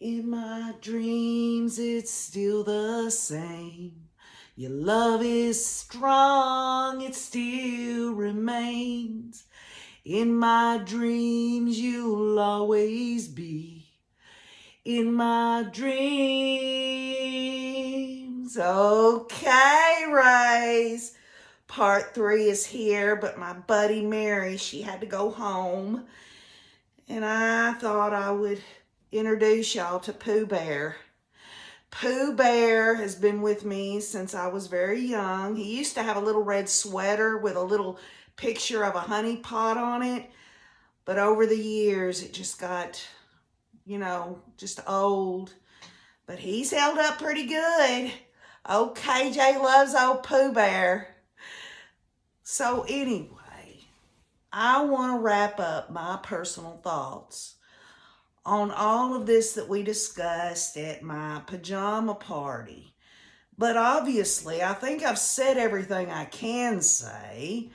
In my dreams, it's still the same. Your love is strong, it still remains. In my dreams, you'll always be. In my dreams. Okay, Rays. Part 3 is here, but my buddy Mary, she had to go home. And I thought I would introduce y'all to Pooh Bear. Pooh Bear has been with me since I was very young. He used to have a little red sweater with a little picture of a honey pot on it. But over the years, it just got, just old. But he's held up pretty good. Oh, KJ loves old Pooh Bear. So anyway, I want to wrap up my personal thoughts on all of this that we discussed at my pajama party. But obviously, I think I've said everything I can say,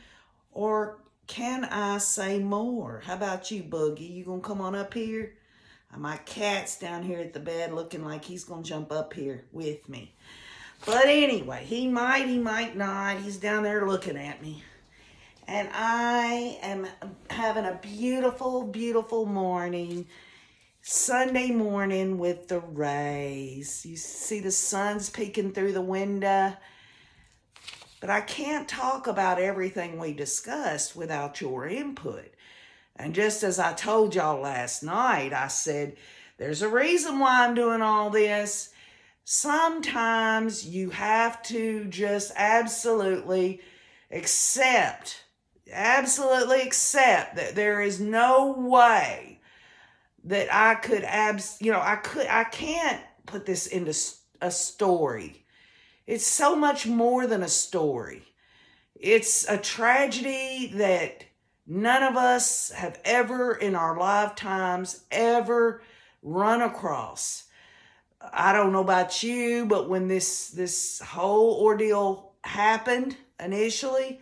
or can I say more? How about you, Boogie? You gonna come on up here? My cat's down here at the bed looking like he's gonna jump up here with me. But anyway, he might not. He's down there looking at me. And I am having a beautiful, beautiful morning. Sunday morning with the rays. You see the sun's peeking through the window. But I can't talk about everything we discussed without your input. And just as I told y'all last night, I said, there's a reason why I'm doing all this. Sometimes you have to just absolutely accept that there is no way that I could, I can't put this into a story. It's so much more than a story. It's a tragedy that none of us have ever in our lifetimes ever run across. I don't know about you, but when this whole ordeal happened initially,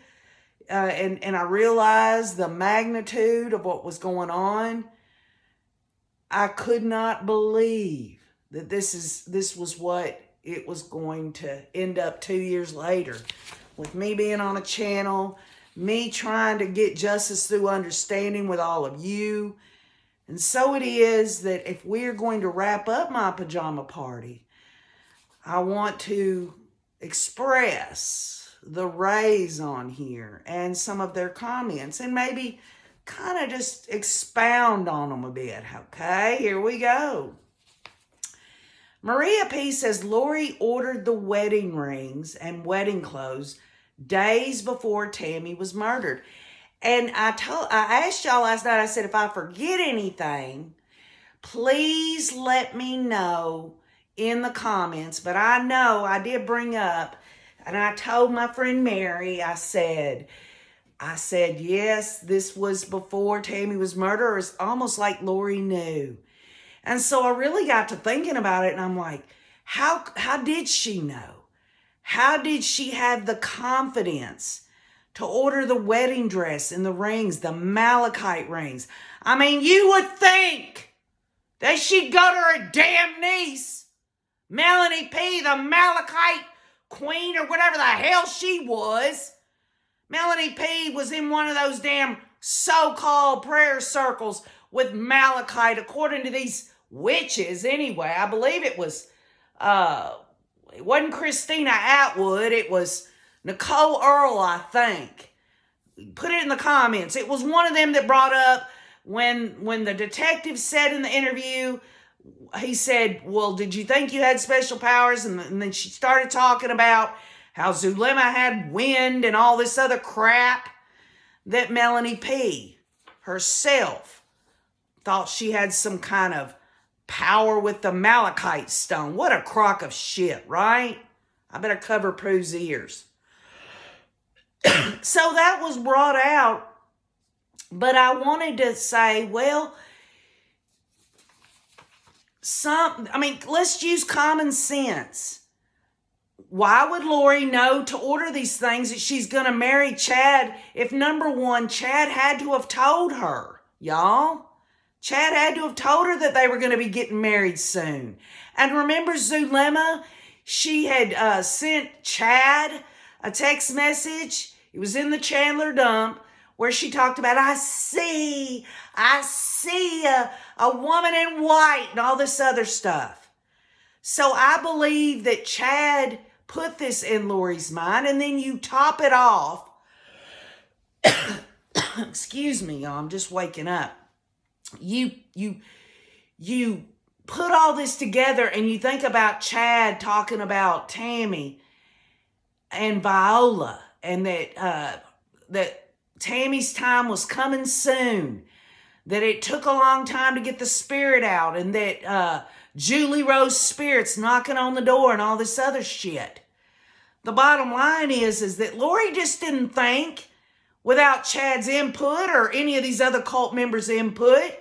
and I realized the magnitude of what was going on, I could not believe that this was what it was going to end up 2 years later, with me being on a channel, me trying to get justice through understanding with all of you. And so it is that if we're going to wrap up my pajama party, I want to express the rays on here and some of their comments and maybe kind of just expound on them a bit. Okay, here we go. Maria P. says Lori ordered the wedding rings and wedding clothes days before Tammy was murdered. And I asked y'all last night, I said, if I forget anything, please let me know in the comments. But I know I did bring up, and I told my friend Mary, I said, yes, this was before Tammy was murdered. It's almost like Lori knew. And so I really got to thinking about it, and I'm like, how did she know? How did she have the confidence to order the wedding dress and the rings, the malachite rings? I mean, you would think that she'd go to her damn niece, Melanie P., the malachite queen or whatever the hell she was. Melanie P. was in one of those damn so-called prayer circles with malachite, according to these witches anyway. I believe it wasn't Christina Atwood, it was Nicole Earl, I think. Put it in the comments. It was one of them that brought up when the detective said in the interview, he said, well, did you think you had special powers? And then she started talking about how Zulema had wind and all this other crap, that Melanie P. herself thought she had some kind of power with the malachite stone. What a crock of shit, right? I better cover Pooh's ears. So that was brought out, but I wanted to say, well, let's use common sense. Why would Lori know to order these things that she's going to marry Chad if, number one, Chad had to have told her, y'all? Chad had to have told her that they were going to be getting married soon. And remember Zulema? She had sent Chad a text message. It was in the Chandler dump where she talked about, I see a woman in white and all this other stuff. So I believe that Chad put this in Lori's mind, and then you top it off. Excuse me, y'all, I'm just waking up. You put all this together and you think about Chad talking about Tammy and Viola, and that Tammy's time was coming soon, that it took a long time to get the spirit out, and that Julie Rose Spirit's knocking on the door and all this other shit. The bottom line is that Lori just didn't think, without Chad's input or any of these other cult members' input,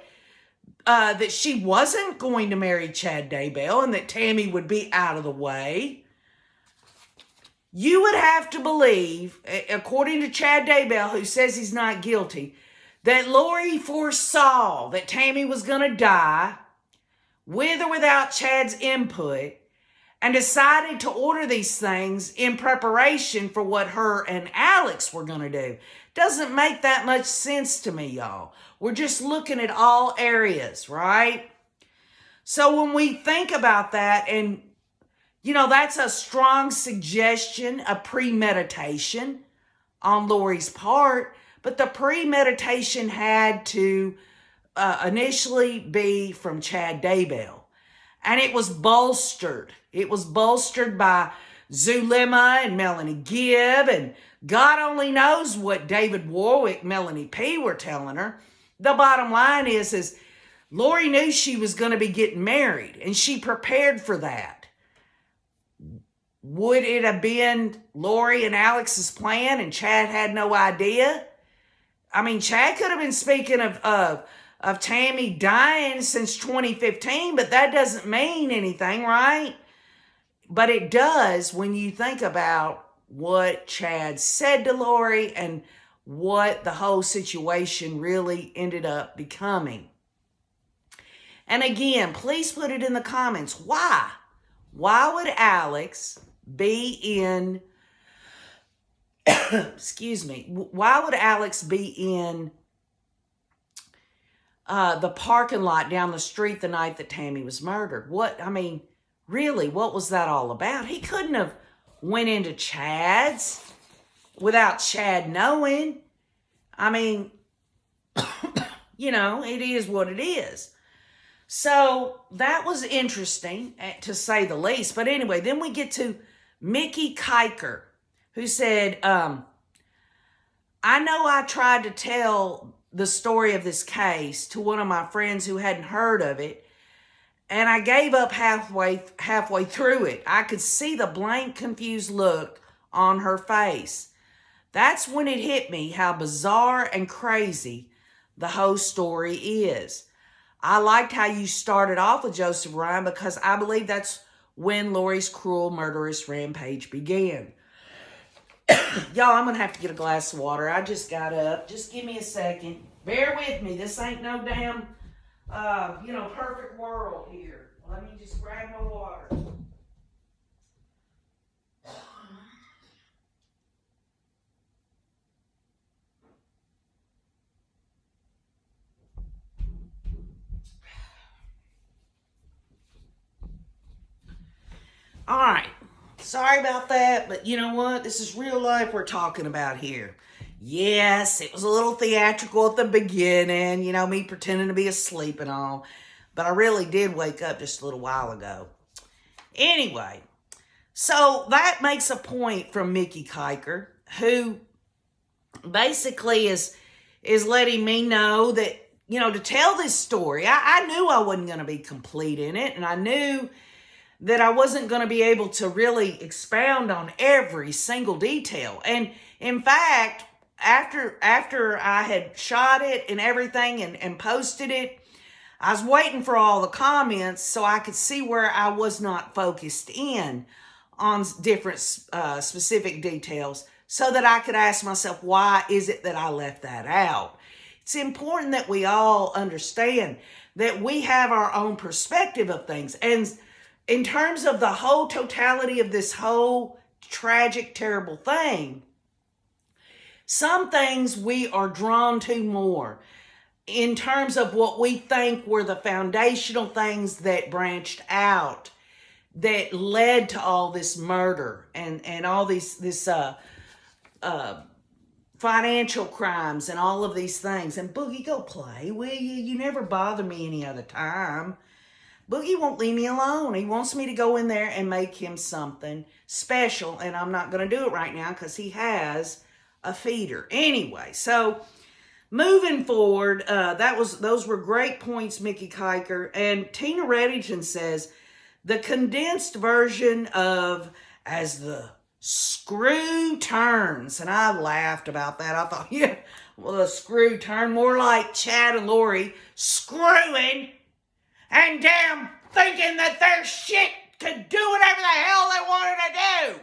that she wasn't going to marry Chad Daybell and that Tammy would be out of the way. You would have to believe, according to Chad Daybell, who says he's not guilty, that Lori foresaw that Tammy was going to die with or without Chad's input, and decided to order these things in preparation for what her and Alex were going to do. Doesn't make that much sense to me, y'all. We're just looking at all areas, right? So when we think about that, and, you know, that's a strong suggestion, a premeditation on Lori's part, but the premeditation had to initially be from Chad Daybell. And it was bolstered. It was bolstered by Zulema and Melanie Gibb, and God only knows what David Warwick, Melanie P. were telling her. The bottom line is Lori knew she was going to be getting married, and she prepared for that. Would it have been Lori and Alex's plan and Chad had no idea? I mean, Chad could have been speaking of Tammy dying since 2015, but that doesn't mean anything, right? But it does when you think about what Chad said to Lori and what the whole situation really ended up becoming. And again, please put it in the comments. Why? Why would Alex be in, excuse me, why would Alex be in the parking lot down the street the night that Tammy was murdered? Really, what was that all about? He couldn't have went into Chad's without Chad knowing. You know, it is what it is. So that was interesting, to say the least. But anyway, then we get to Mickey Kiker, who said, I know I tried to tell the story of this case to one of my friends who hadn't heard of it, and I gave up halfway through it. I could see the blank, confused look on her face. That's when it hit me how bizarre and crazy the whole story is. I liked how you started off with Joseph Ryan, because I believe that's when Lori's cruel, murderous rampage began. Y'all, I'm going to have to get a glass of water. I just got up. Just give me a second. Bear with me. This ain't no damn, perfect world here. Let me just grab my water. All right. Sorry about that, but you know what? This is real life we're talking about here. Yes, it was a little theatrical at the beginning, me pretending to be asleep and all, but I really did wake up just a little while ago. Anyway, so that makes a point from Mickey Kiker, who basically is letting me know that, to tell this story, I knew I wasn't going to be complete in it, and I knew that I wasn't going to be able to really expound on every single detail. And in fact, after I had shot it and everything and posted it, I was waiting for all the comments so I could see where I was not focused in on different specific details, so that I could ask myself, why is it that I left that out? It's important that we all understand that we have our own perspective of things. And in terms of the whole totality of this whole tragic, terrible thing, some things we are drawn to more in terms of what we think were the foundational things that branched out, that led to all this murder and all this financial crimes and all of these things. And Boogie, go play, will you? You never bother me any other time. Boogie won't leave me alone. He wants me to go in there and make him something special, and I'm not going to do it right now because he has a feeder. Anyway, so moving forward, those were great points, Mickey Kiker. And Tina Reddington says, the condensed version of As the Screw Turns. And I laughed about that. I thought, yeah, well, the screw turn, more like Chad and Lori screwing and damn thinking that their shit could do whatever the hell they wanted to do.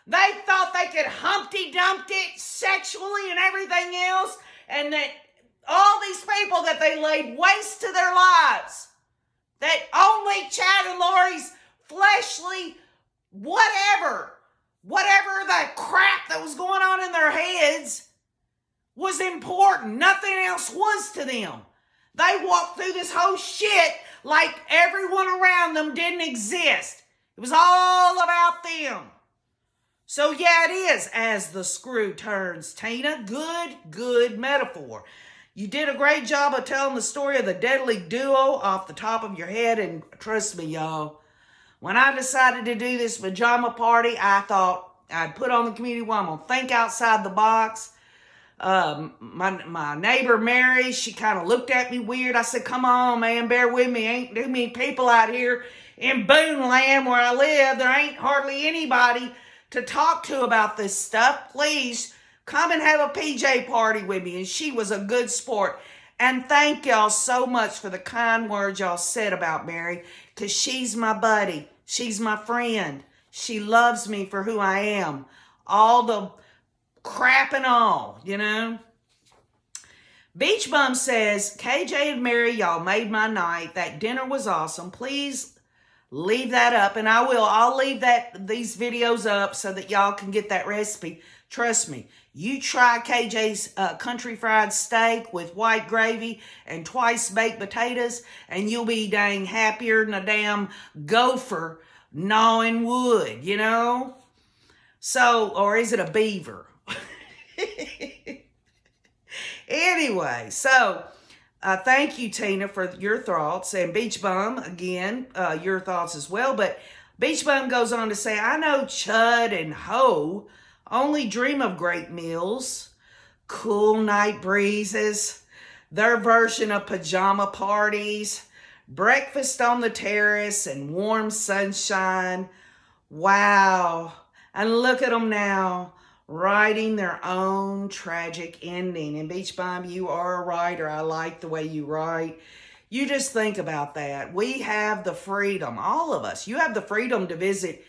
They thought they could Humpty Dumpty it sexually and everything else, and that all these people that they laid waste to their lives, that only Chad and Lori's fleshly whatever the crap that was going on in their heads was important. Nothing else was to them. They walked through this whole shit like everyone around them didn't exist. It was all about them. So yeah, it is As the Screw Turns, Tina. Good metaphor. You did a great job of telling the story of the deadly duo off the top of your head, and trust me, y'all, when I decided to do this pajama party, I thought I'd put on the community one. I'm going to think outside the box. My neighbor Mary, she kind of looked at me weird. I said, come on, man, bear with me. Ain't too many people out here in Boonland where I live. There ain't hardly anybody to talk to about this stuff. Please come and have a PJ party with me. And she was a good sport. And thank y'all so much for the kind words y'all said about Mary, because she's my buddy. She's my friend. She loves me for who I am. All the crap and all, you know. Beach Bum says, KJ and Mary, y'all made my night. That dinner was awesome. Please leave that up, and I will. I'll leave these videos up so that y'all can get that recipe. Trust me, you try KJ's country fried steak with white gravy and twice baked potatoes, and you'll be dang happier than a damn gopher gnawing wood, you know? So, or is it a beaver? Anyway, so thank you, Tina, for your thoughts. And Beach Bum, again, your thoughts as well. But Beach Bum goes on to say, I know Chud and Ho only dream of great meals, cool night breezes, their version of pajama parties, breakfast on the terrace, and warm sunshine. Wow. And look at them now, writing their own tragic ending. And Beach Bum, you are a writer. I like the way you write. You just think about that. We have the freedom, all of us. You have the freedom to visit,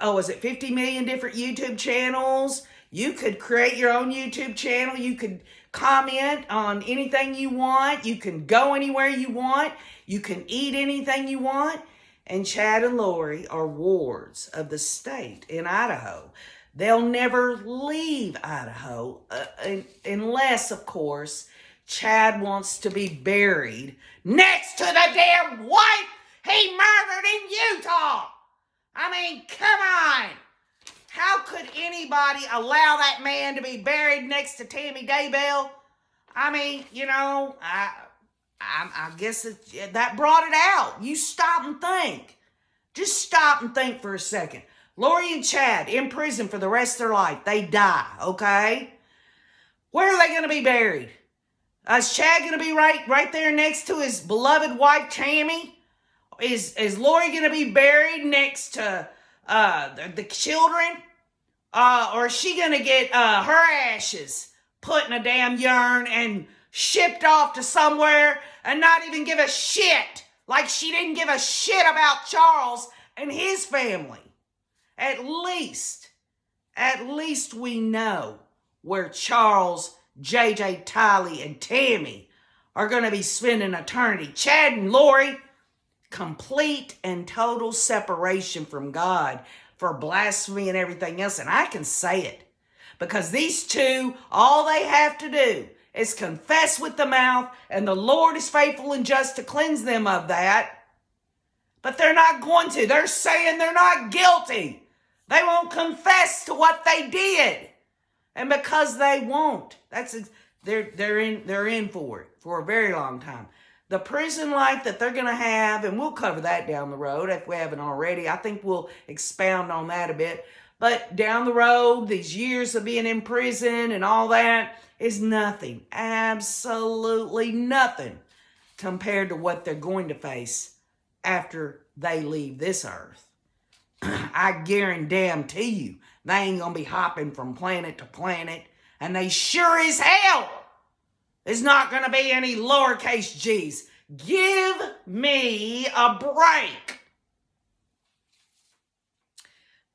50 million different YouTube channels. You could create your own YouTube channel. You could comment on anything you want. You can go anywhere you want. You can eat anything you want. And Chad and Lori are wards of the state in Idaho. They'll never leave Idaho unless, of course, Chad wants to be buried next to the damn wife he murdered in Utah. I mean, come on. How could anybody allow that man to be buried next to Tammy Daybell? I mean, you know, I guess that brought it out. You stop and think. Just stop and think for a second. Lori and Chad in prison for the rest of their life. They die, okay? Where are they going to be buried? Is Chad going to be right there next to his beloved wife, Tammy? Is Lori going to be buried next to the children? Or is she going to get her ashes put in a damn urn and shipped off to somewhere and not even give a shit? Like she didn't give a shit about Charles and his family. At least we know where Charles JJ, Tylee, and Tammy are going to be spending eternity. Chad and Lori, complete and total separation from God for blasphemy and everything else. And I can say it because these two, all they have to do is confess with the mouth, and the Lord is faithful and just to cleanse them of that. But they're not going to. They're saying they're not guilty. They won't confess to what they did. And because they won't, they're in for it for a very long time. The prison life that they're going to have, and we'll cover that down the road if we haven't already. I think we'll expound on that a bit. But down the road, these years of being in prison and all that is nothing, absolutely nothing compared to what they're going to face after they leave this earth. I guarantee you, they ain't going to be hopping from planet to planet, and they sure as hell is not going to be any lowercase g's. Give me a break.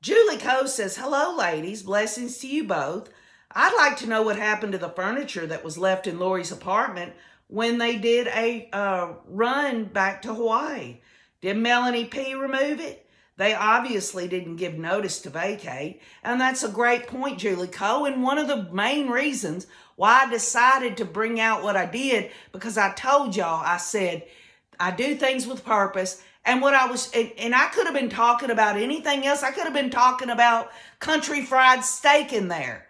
Julie Coe says, hello, ladies. Blessings to you both. I'd like to know what happened to the furniture that was left in Lori's apartment when they did a run back to Hawaii. Did Melanie P. remove it? They obviously didn't give notice to vacate. And that's a great point, Julie Coe. And one of the main reasons why I decided to bring out what I did, because I told y'all, I said, I do things with purpose. And what I was, and I could have been talking about anything else. I could have been talking about country fried steak in there.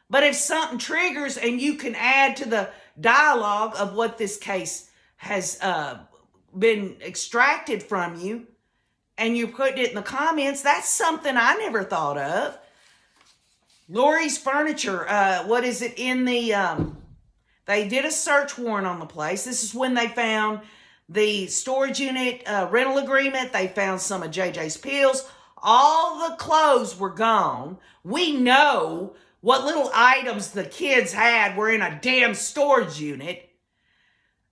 But if something triggers and you can add to the dialogue of what this case has been extracted from you, and you put it in the comments, that's something I never thought of. Lori's furniture, what is it in the, they did a search warrant on the place. This is when they found the storage unit rental agreement. They found some of JJ's pills. All the clothes were gone. We know what little items the kids had were in a damn storage unit.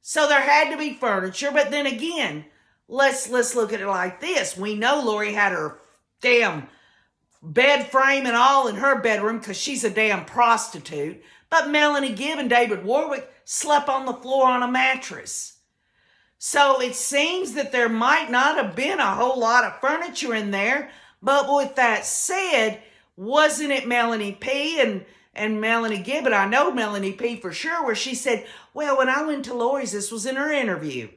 So there had to be furniture. But then again, let's look at it like this. We know Lori had her damn bed frame and all in her bedroom because she's a damn prostitute. But Melanie Gibb and David Warwick slept on the floor on a mattress. So it seems that there might not have been a whole lot of furniture in there. But with that said, wasn't it Melanie P. and Melanie Gibb? And I know Melanie P. for sure, where she said, well, when I went to Lori's, this was in her interview.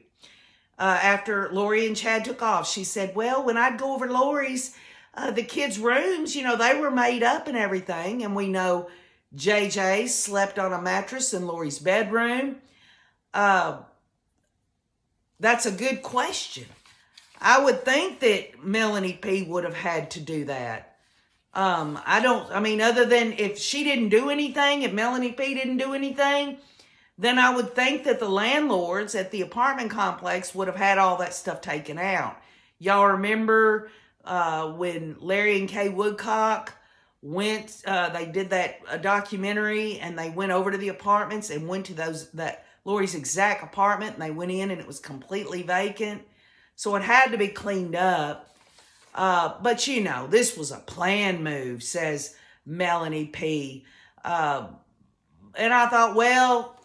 After Lori and Chad took off, she said, well, when I'd go over to Lori's, the kids' rooms, they were made up and everything. And we know JJ slept on a mattress in Lori's bedroom. That's a good question. I would think that Melanie P. would have had to do that. Other than if she didn't do anything, if Melanie P. didn't do anything, then I would think that the landlords at the apartment complex would have had all that stuff taken out. Y'all remember when Larry and Kay Woodcock went, they did that documentary, and they went over to the apartments and went to that Lori's exact apartment, and they went in and it was completely vacant. So it had to be cleaned up. But this was a planned move, says Melanie P. And I thought, well,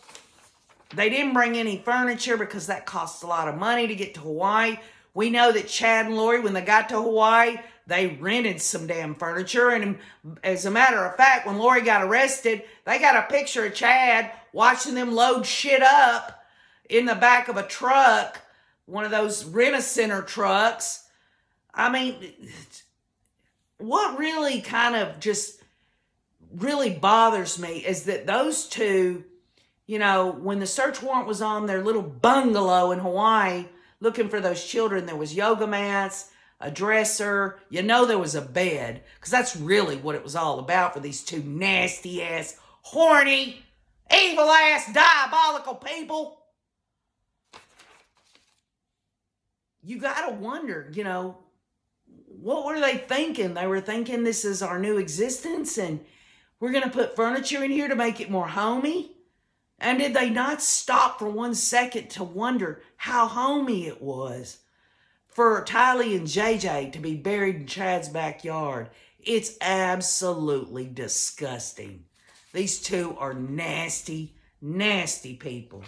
they didn't bring any furniture because that costs a lot of money to get to Hawaii. We know that Chad and Lori, when they got to Hawaii, they rented some damn furniture. And as a matter of fact, when Lori got arrested, they got a picture of Chad watching them load shit up in the back of a truck, one of those rent-a-center trucks. I mean, what really kind of just really bothers me is that those two, when the search warrant was on their little bungalow in Hawaii looking for those children, there was yoga mats, a dresser, there was a bed, because that's really what it was all about for these two nasty ass, horny, evil ass, diabolical people. You gotta wonder, what were they thinking? They were thinking this is our new existence and we're going to put furniture in here to make it more homey. And did they not stop for 1 second to wonder how homey it was for Tylee and JJ to be buried in Chad's backyard? It's absolutely disgusting. These two are nasty, nasty people.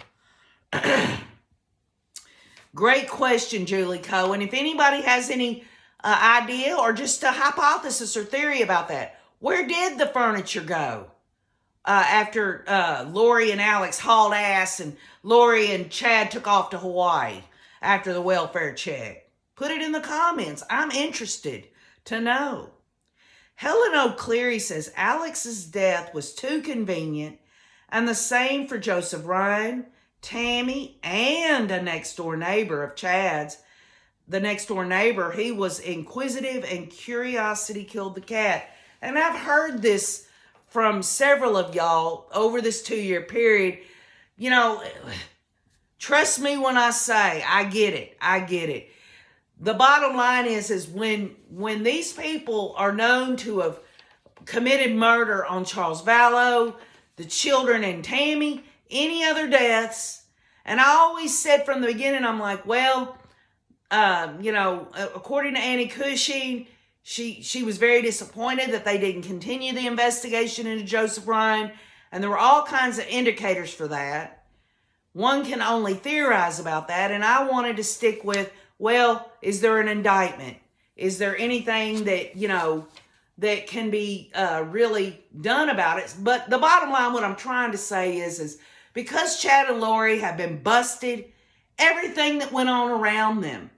Great question, Julie Cohen. If anybody has any idea or just a hypothesis or theory about that, where did the furniture go after Lori and Alex hauled ass and Lori and Chad took off to Hawaii after the welfare check? Put it in the comments. I'm interested to know. Helen O'Cleary says Alex's death was too convenient, and the same for Joseph Ryan, Tammy, and a next-door neighbor of Chad's. The next-door neighbor, he was inquisitive and curiosity killed the cat. And I've heard this from several of y'all over this 2-year period. You know, trust me when I say I get it. I get it. The bottom line is when these people are known to have committed murder on Charles Vallow, the children and Tammy, any other deaths, and I always said from the beginning, I'm like, well, according to Annie Cushing, she was very disappointed that they didn't continue the investigation into Joseph Ryan, and there were all kinds of indicators for that. One can only theorize about that, and I wanted to stick with, well, is there an indictment? Is there anything that, that can be really done about it? But the bottom line, what I'm trying to say is because Chad and Lori have been busted, everything that went on around them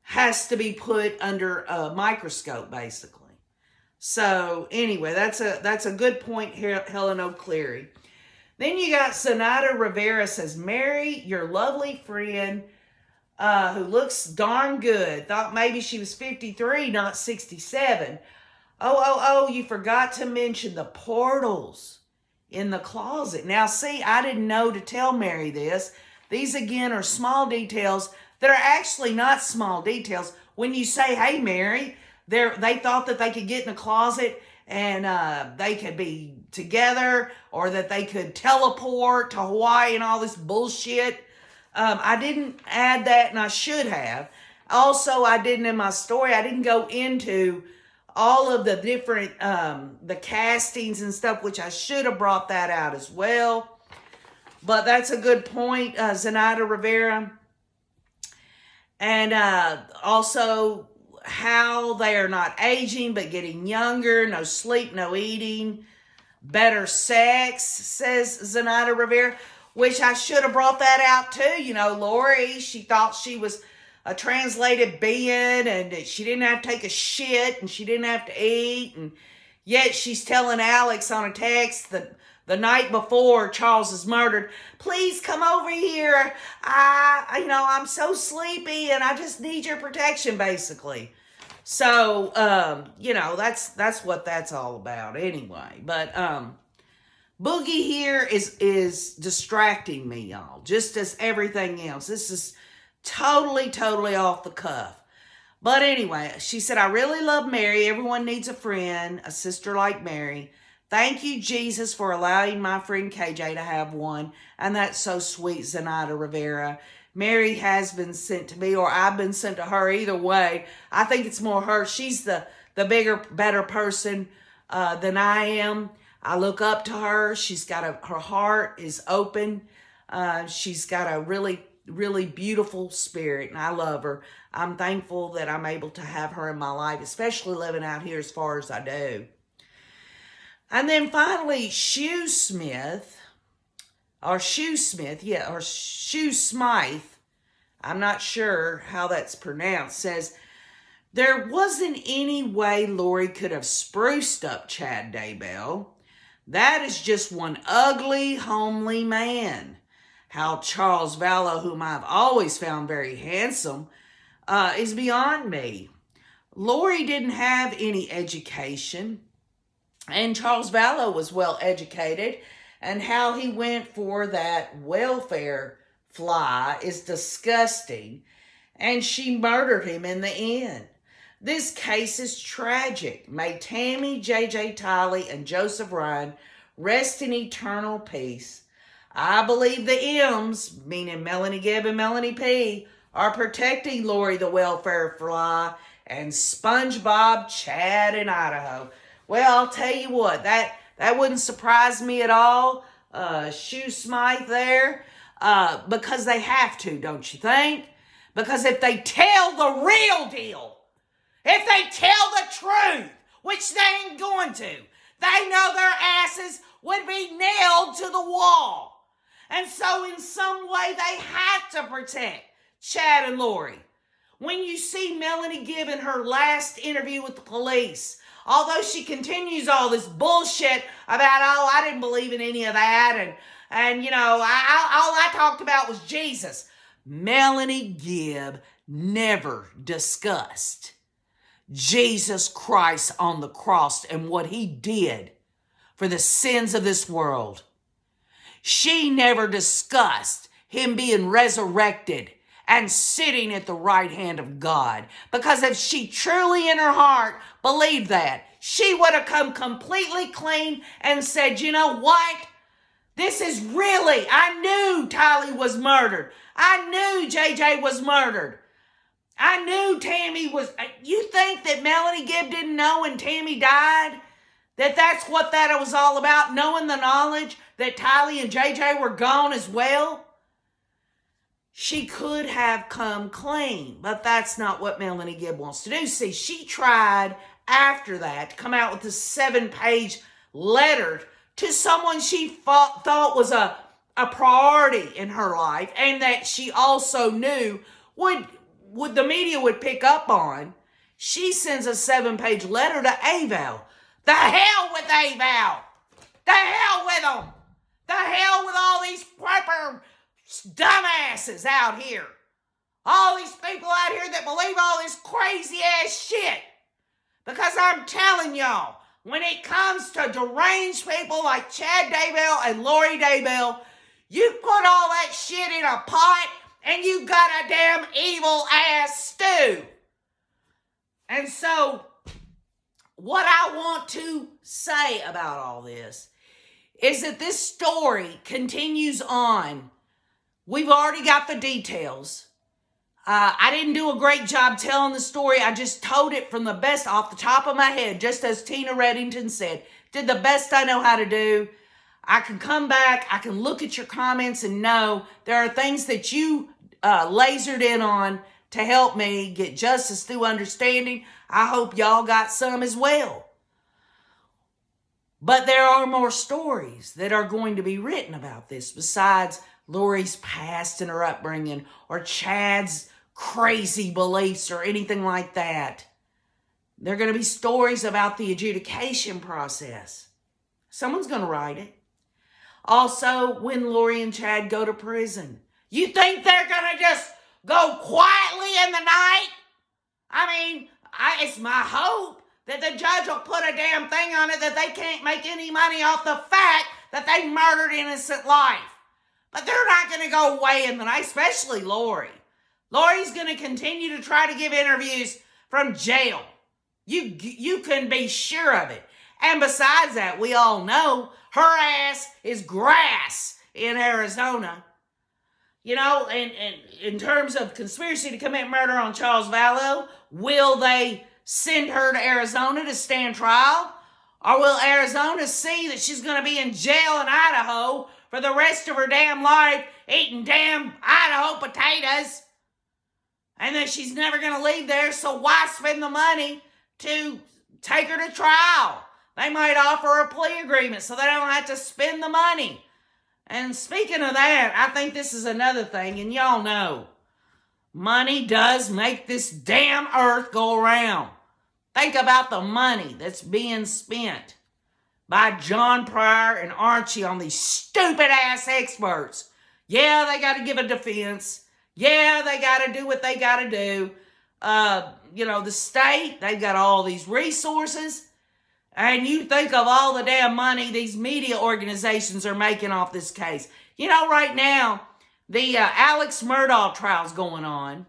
has to be put under a microscope, basically. So anyway, that's a good point here, Helen O'Cleary. Then you got Zenaida Rivera says, Mary, your lovely friend, who looks darn good, thought maybe she was 53, not 67. Oh, you forgot to mention the portals in the closet. Now, see, I didn't know to tell Mary this. These, again, are small details that are actually not small details. When you say, hey, Mary, they thought that they could get in the closet and they could be together, or that they could teleport to Hawaii and all this bullshit. I didn't add that, and I should have. Also, I didn't in my story. I didn't go into all of the different, the castings and stuff, which I should have brought that out as well. But that's a good point, Zenaida Rivera. And also how they are not aging, but getting younger. No sleep, no eating. Better sex, says Zenaida Rivera. Which I should have brought that out too. Lori, she thought she was a translated being and she didn't have to take a shit and she didn't have to eat. And yet she's telling Alex on a text the night before Charles is murdered, please come over here. I'm so sleepy and I just need your protection, basically. So, that's what that's all about anyway. But, Boogie here is distracting me, y'all, just as everything else. This is totally, totally off the cuff. But anyway, she said, I really love Mary. Everyone needs a friend, a sister like Mary. Thank you, Jesus, for allowing my friend KJ to have one. And that's so sweet, Zenaida Rivera. Mary has been sent to me, or I've been sent to her. Either way, I think it's more her. She's the bigger, better person than I am. I look up to her. She's got her heart is open. She's got a really, really beautiful spirit, and I love her. I'm thankful that I'm able to have her in my life, especially living out here as far as I do. And then finally, Shoe Smith, I'm not sure how that's pronounced, says, there wasn't any way Lori could have spruced up Chad Daybell. That is just one ugly, homely man. How Charles Vallow, whom I've always found very handsome, is beyond me. Lori didn't have any education, and Charles Vallow was well educated, and how he went for that welfare fly is disgusting, and she murdered him in the end. This case is tragic. May Tammy, J.J. Tiley, and Joseph Ryan rest in eternal peace. I believe the M's, meaning Melanie Gibb and Melanie P., are protecting Lori the welfare fly and SpongeBob, Chad, and Idaho. Well, I'll tell you what, That wouldn't surprise me at all. Shoe Smythe there. Because they have to, don't you think? Because if they tell the real deal, if they tell the truth, which they ain't going to, they know their asses would be nailed to the wall. And so in some way they have to protect Chad and Lori. When you see Melanie Gibb in her last interview with the police, although she continues all this bullshit about, oh, I didn't believe in any of that, and you know, all I talked about was Jesus. Melanie Gibb never discussed Jesus Christ on the cross and what he did for the sins of this world. She never discussed him being resurrected and sitting at the right hand of God. Because if she truly in her heart believed that, she would have come completely clean and said, you know what? This is really, I knew Tylee was murdered. I knew JJ was murdered. I knew Tammy was, you think that Melanie Gibb didn't know when Tammy died? That's what that was all about, knowing the knowledge that Tylee and JJ were gone as well? She could have come clean, but that's not what Melanie Gibb wants to do. See, she tried after that to come out with a 7-page letter to someone she thought was a priority in her life and that she also knew would the media would pick up on. She sends a 7-page letter to Aval. The hell with Aval! The hell with them! The hell with all these prepper dumbasses out here. All these people out here that believe all this crazy ass shit. Because I'm telling y'all, when it comes to deranged people like Chad Daybell and Lori Daybell, you put all that shit in a pot and you got a damn evil ass stew. And so, what I want to say about all this is that this story continues on. We've already got the details. I didn't do a great job telling the story. I just told it from the best off the top of my head, just as Tina Reddington said. Did the best I know how to do. I can come back. I can look at your comments and know there are things that you lasered in on to help me get justice through understanding. I hope y'all got some as well. But there are more stories that are going to be written about this besides Lori's past and her upbringing or Chad's crazy beliefs or anything like that. There are going to be stories about the adjudication process. Someone's going to write it. Also, when Lori and Chad go to prison, you think they're going to just go quietly in the night? I mean, it's my hope that the judge will put a damn thing on it that they can't make any money off the fact that they murdered innocent life. But they're not going to go away in the night, especially Lori. Lori's going to continue to try to give interviews from jail. You can be sure of it. And besides that, we all know her ass is grass in Arizona. You know, and in terms of conspiracy to commit murder on Charles Vallow, will they send her to Arizona to stand trial? Or will Arizona see that she's going to be in jail in Idaho for the rest of her damn life eating damn Idaho potatoes? And that she's never going to leave there, so why spend the money to take her to trial? They might offer a plea agreement so they don't have to spend the money. And speaking of that, I think this is another thing, and y'all know, money does make this damn earth go around. Think about the money that's being spent by John Pryor and Archie on these stupid-ass experts. Yeah, they got to give a defense. Yeah, they got to do what they got to do. The state, they've got all these resources. And you think of all the damn money these media organizations are making off this case. You know, right now, the Alex Murdaugh trial's going on.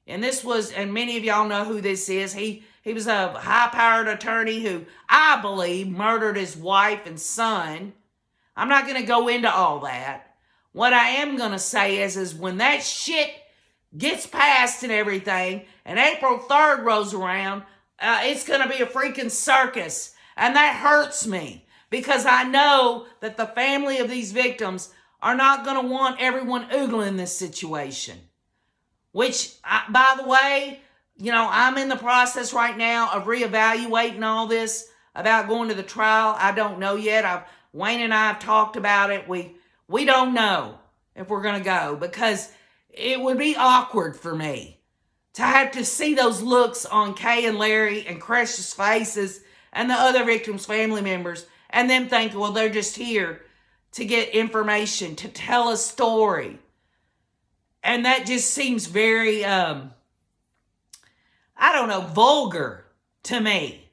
And many of y'all know who this is. He was a high-powered attorney who, I believe, murdered his wife and son. I'm not going to go into all that. What I am going to say is when that shit gets passed and everything, and April 3rd rolls around, it's going to be a freaking circus. And that hurts me because I know that the family of these victims are not going to want everyone oogling this situation. Which, by the way, I'm in the process right now of reevaluating all this about going to the trial. I don't know yet. Wayne and I have talked about it. We don't know if we're going to go, because it would be awkward for me to have to see those looks on Kay and Larry and Cresh's faces and the other victims' family members, and them thinking, well, they're just here to get information, to tell a story. And that just seems very, vulgar to me.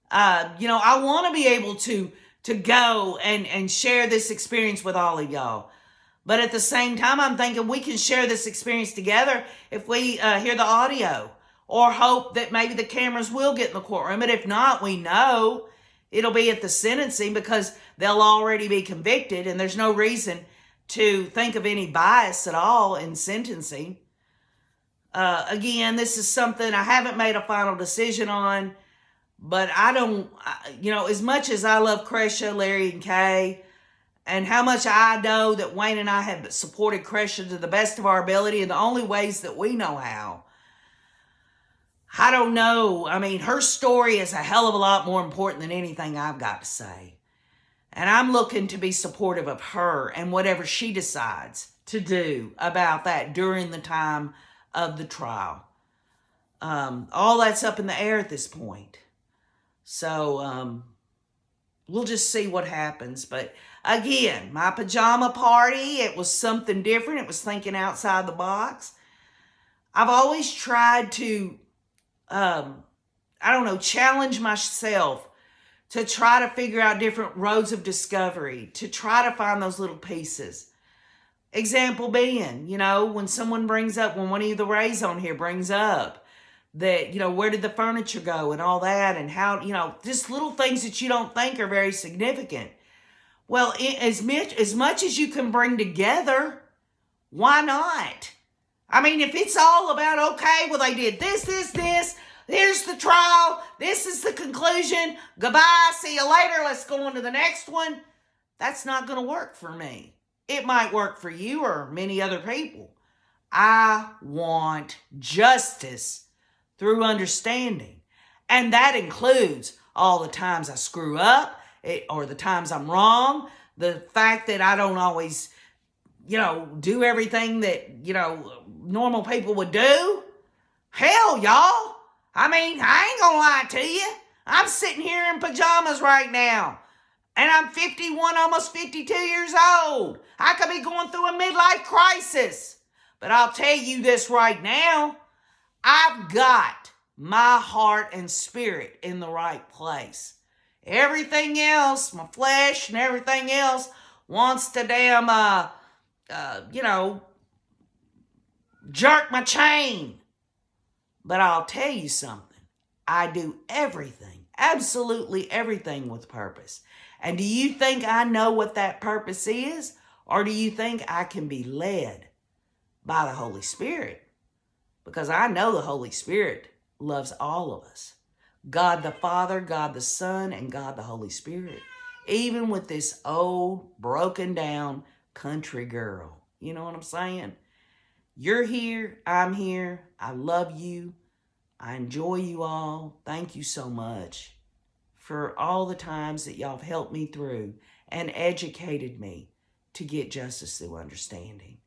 I want to be able to go and share this experience with all of y'all. But at the same time, I'm thinking we can share this experience together if we hear the audio, or hope that maybe the cameras will get in the courtroom. But if not, we know it'll be at the sentencing, because they'll already be convicted, and there's no reason to think of any bias at all in sentencing. Again, this is something I haven't made a final decision on, but as much as I love Cresha, Larry, and Kay, and how much I know that Wayne and I have supported Cresha to the best of our ability in the only ways that we know how, I don't know. I mean, her story is a hell of a lot more important than anything I've got to say. And I'm looking to be supportive of her and whatever she decides to do about that during the time of the trial. All that's up in the air at this point. So we'll just see what happens. But again, my pajama party, it was something different. It was thinking outside the box. I've always tried to, challenge myself to try to figure out different roads of discovery, to try to find those little pieces. Example being, when someone brings up, when one of the Rays on here brings up that, where did the furniture go and all that, and how, just little things that you don't think are very significant. Well, as much as you can bring together, why not? I mean, if it's all about, okay, well, they did this, here's the trial, this is the conclusion, goodbye, see you later, let's go on to the next one. That's not going to work for me. It might work for you or many other people. I want justice through understanding. And that includes all the times I screw up, or the times I'm wrong, the fact that I don't always, do everything that, normal people would do. Hell, y'all. I mean, I ain't gonna lie to you. I'm sitting here in pajamas right now, and I'm 51, almost 52 years old. I could be going through a midlife crisis. But I'll tell you this right now, I've got my heart and spirit in the right place. Everything else, my flesh and everything else, wants to damn, jerk my chain. But I'll tell you something. I do everything, absolutely everything with purpose. And do you think I know what that purpose is? Or do you think I can be led by the Holy Spirit? Because I know the Holy Spirit loves all of us. God the Father, God the Son, and God the Holy Spirit. Even with this old, broken down country girl. You know what I'm saying? You're here. I'm here. I love you. I enjoy you all. Thank you so much for all the times that y'all have helped me through and educated me to get justice through understanding.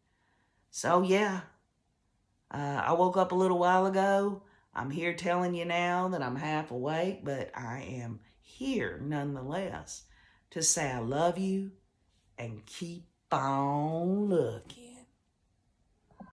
So yeah, I woke up a little while ago. I'm here telling you now that I'm half awake, but I am here nonetheless to say I love you and keep on looking.